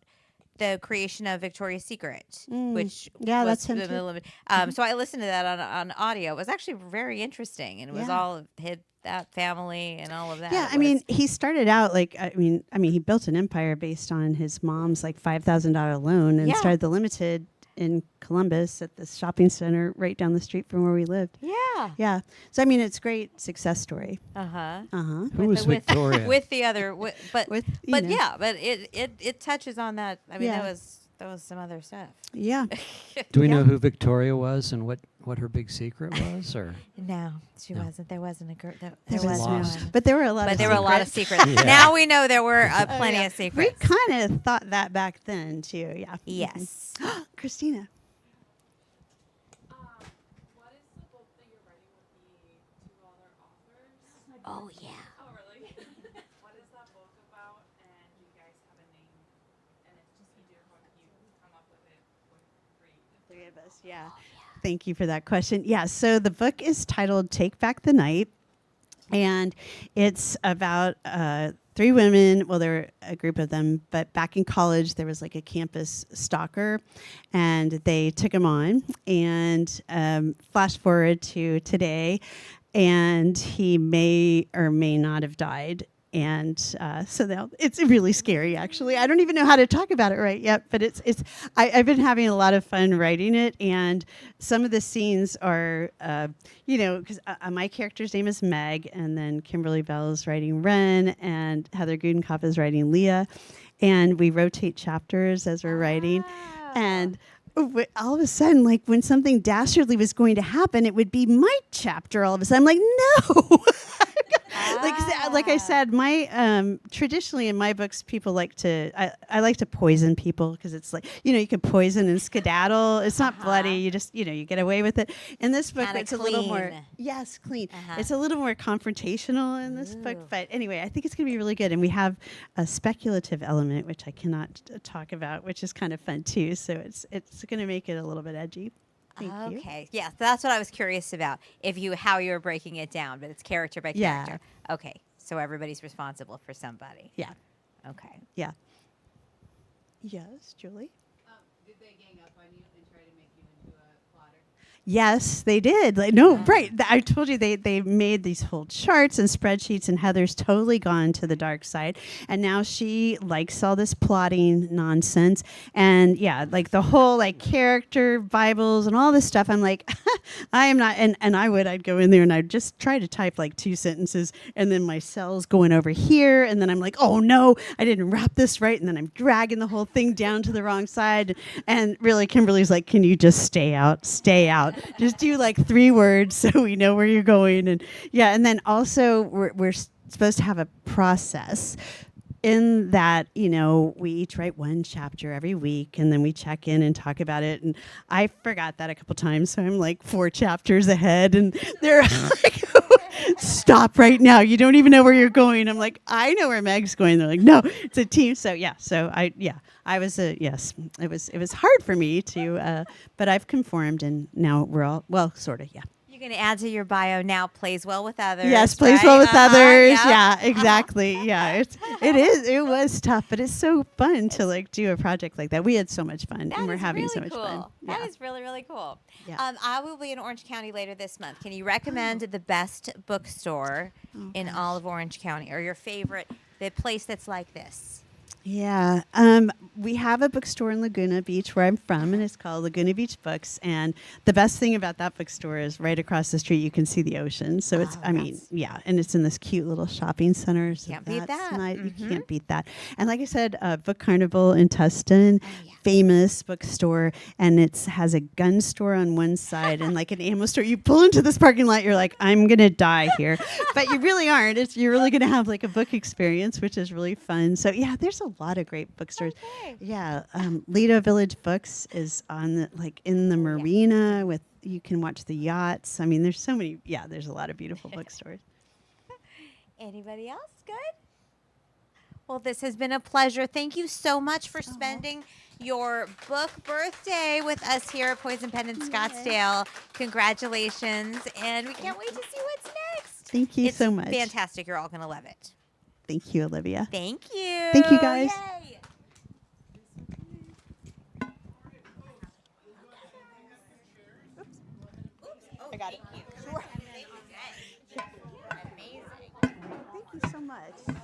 the creation of Victoria's Secret, which Yeah, was that's him too. limited. So I listened to that on audio. It was actually very interesting, and it was Yeah. all that family and all of that. Yeah, It I mean, was- he started out like I mean, he built an empire based on his mom's like $5,000 loan and Yeah. started the Limited in Columbus at the shopping center right down the street from where we lived. yeah. Yeah, so I mean, it's a great success story. Uh huh. Who was Victoria? With the other, but you know. yeah, but it touches on that. I mean, Yeah. that was some other stuff. Yeah. Do we Yeah. know who Victoria was and what her big secret was? Or No, she No. wasn't. There wasn't a girl. There There was was no lost. one. But there were a lot But of there were a lot of secrets. secrets. Yeah. Now we know there were Oh, plenty yeah. of secrets. We kind of thought that back then too. Yeah. Yes. Christina. What is the book that you're writing with the two other authors? Oh yeah. Oh, really? What is that book about? And do you guys have a name? And it's just easier when you come up with it with three. Three of us. Yeah. Thank you for that question. Yeah. So the book is titled "Take Back the Night," and it's about three women. Well, there were a group of them, but back in college, there was like a campus stalker, and they took him on. And flash forward to today, and he may or may not have died. And so now it's really scary, actually. I don't even know how to talk about it right yet, but I've been having a lot of fun writing it. And some of the scenes are, because my character's name is Meg, and then Kimberly Bell is writing Ren, and Heather Gudenkopf is writing Leah. And we rotate chapters as we're writing. And all of a sudden, like when something dastardly was going to happen, it would be my chapter all of a sudden. I'm like, no. Like I said, my traditionally in my books, people like to I like to poison people because it's like you can poison and skedaddle. It's not bloody. You just you get away with it. In this book, Kinda it's a little more clean. clean. Uh-huh. It's a little more confrontational in this book. Ooh. But anyway, I think it's going to be really good. And we have a speculative element which I cannot talk about, which is kind of fun too. So it's going to make it a little bit edgy. Thank you. Okay. Yeah, so that's what I was curious about. How you were breaking it down, but it's character by Yeah. character. Okay. So everybody's responsible for somebody. Yeah. Okay. Yeah. Yes, Julie. Did they gang up on you and try to make you into a plotter? Yes, they did. Like, no, right. I told you they made these whole charts and spreadsheets, and Heather's totally gone to the dark side. And now she likes all this plotting nonsense. And yeah, like the whole like character Bibles and all this stuff. I'm like, I am not. And I'd go in there and I'd just try to type like 2 sentences, and then my cell's going over here. And then I'm like, oh no, I didn't wrap this right. And then I'm dragging the whole thing down to the wrong side. And really, Kimberly's like, can you just stay out? Stay out. Just do like 3 words so we know where you're going. And yeah, and then also we're supposed to have a process in that, we each write 1 chapter every week, and then we check in and talk about it. And I forgot that a couple times, so I'm like 4 chapters ahead, and they're like, stop right now. You don't even know where you're going. I'm like, I know where Meg's going. They're like, no, it's a team. So yeah, I was yes. It was hard for me to, but I've conformed, and now we're all, well, sort of, yeah. You're going to add to your bio now, plays well with others. Yes, plays right? well with others. Yep. Yeah, exactly. Yeah, it was tough, but it's so fun to like do a project like that. We had so much fun, That and we're is having really so much cool. fun. That Yeah. is really, really cool. Yeah. I will be in Orange County later this month. Can you recommend the best bookstore in all of Orange County, or your favorite, the place that's like this? Yeah, we have a bookstore in Laguna Beach where I'm from, and it's called Laguna Beach Books. And the best thing about that bookstore is right across the street you can see the ocean. So it's, and it's in this cute little shopping center. So Can't beat that's that. nice. You Mhm. can't beat that. And like I said, Book Carnival in Tustin, famous bookstore, and it has a gun store on one side and like an ammo store. You pull into this parking lot, you're like, I'm gonna die here, but you really aren't. You're really gonna have like a book experience, which is really fun. So yeah, there's a lot of great bookstores. Okay. Yeah, Lido Village Books is on the in the marina with, you can watch the yachts. I mean, there's so many. Yeah, there's a lot of beautiful bookstores. Anybody else? Good. Well, this has been a pleasure. Thank you so much for spending your book birthday with us here at Poison Pen in Scottsdale. Congratulations, and we can't wait to see what's next. Thank you It's so much. fantastic. You're all going to love it. Thank you, Olivia. Thank you. Thank you, guys. Yay. I got it. Thank you. Sure. Amazing. Thank you so much.